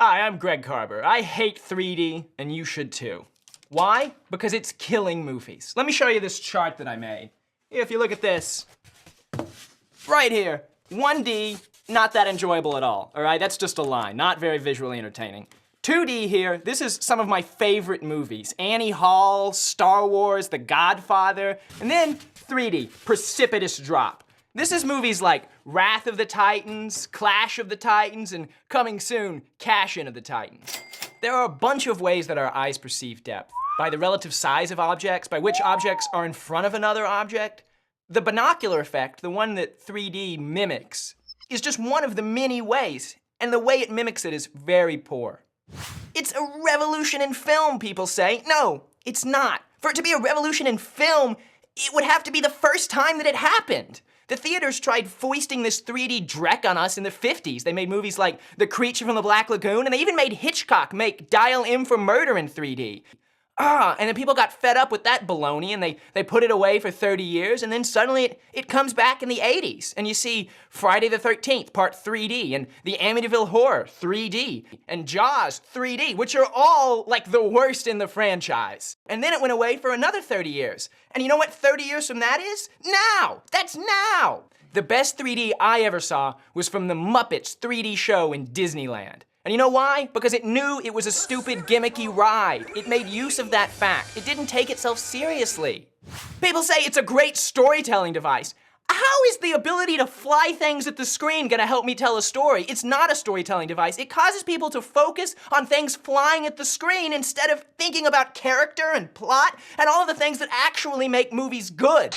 Hi, I'm Greg Carver. I hate 3D, and you should too. Why? Because it's killing movies. Let me show you this chart that I made. If you look at this, right here, 1D, not that enjoyable at all, all right? That's just a line, not very visually entertaining. 2D here, this is some of my favorite movies. Annie Hall, Star Wars, The Godfather, and then 3D, precipitous drop. This is movies like Wrath of the Titans, Clash of the Titans, and coming soon, Cash In of the Titans. There are a bunch of ways that our eyes perceive depth. By the relative size of objects, by which objects are in front of another object. The binocular effect, the one that 3D mimics, is just one of the many ways, and the way it mimics it is very poor. It's a revolution in film, people say. No, it's not. For it to be a revolution in film, it would have to be the first time that it happened. The theaters tried foisting this 3D dreck on us in the 50s. They made movies like The Creature from the Black Lagoon, and they even made Hitchcock make Dial M for Murder in 3D. And then people got fed up with that baloney and they put it away for 30 years, and then suddenly it comes back in the 80s. And you see Friday the 13th, part 3D, and the Amityville Horror, 3D, and Jaws, 3D, which are all like the worst in the franchise. And then it went away for another 30 years. And you know what 30 years from that is? Now! That's now! The best 3D I ever saw was from the Muppets 3D show in Disneyland. And you know why? Because it knew it was a stupid, gimmicky ride. It made use of that fact. It didn't take itself seriously. People say it's a great storytelling device. How is the ability to fly things at the screen gonna help me tell a story? It's not a storytelling device. It causes people to focus on things flying at the screen instead of thinking about character and plot and all of the things that actually make movies good.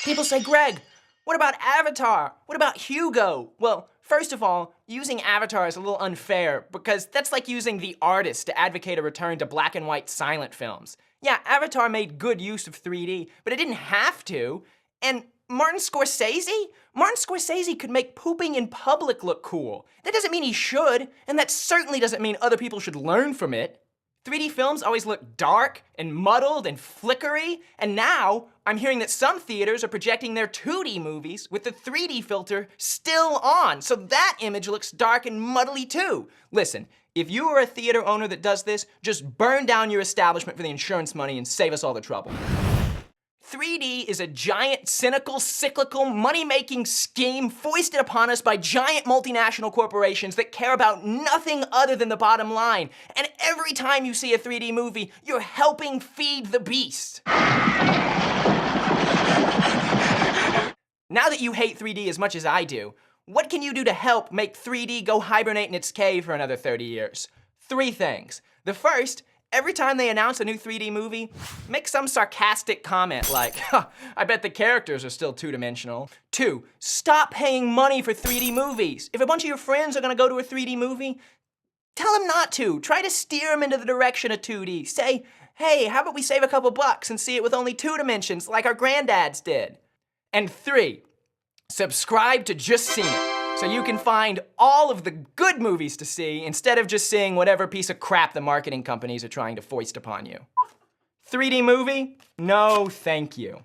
People say, Greg, what about Avatar? What about Hugo? Well, first of all, using Avatar is a little unfair because that's like using The Artist to advocate a return to black and white silent films. Yeah, Avatar made good use of 3D, but it didn't have to. And Martin Scorsese could make pooping in public look cool. That doesn't mean he should, and that certainly doesn't mean other people should learn from it. 3D films always look dark and muddled and flickery, and now I'm hearing that some theaters are projecting their 2D movies with the 3D filter still on, so that image looks dark and muddly too. Listen, if you are a theater owner that does this, just burn down your establishment for the insurance money and save us all the trouble. 3D is a giant, cynical, cyclical, money-making scheme foisted upon us by giant multinational corporations that care about nothing other than the bottom line. And every time you see a 3D movie, you're helping feed the beast. Now that you hate 3D as much as I do, what can you do to help make 3D go hibernate in its cave for another 30 years? 3 things. The first, every time they announce a new 3D movie, make some sarcastic comment like, I bet the characters are still 2-dimensional. 2, stop paying money for 3D movies. If a bunch of your friends are gonna go to a 3D movie, tell them not to. Try to steer them into the direction of 2D. Say, hey, how about we save a couple bucks and see it with only 2 dimensions like our granddads did? And 3, subscribe to Just Seen It, so you can find all of the good movies to see instead of just seeing whatever piece of crap the marketing companies are trying to foist upon you. 3D movie? No, thank you.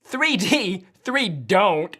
3D? 3 don't.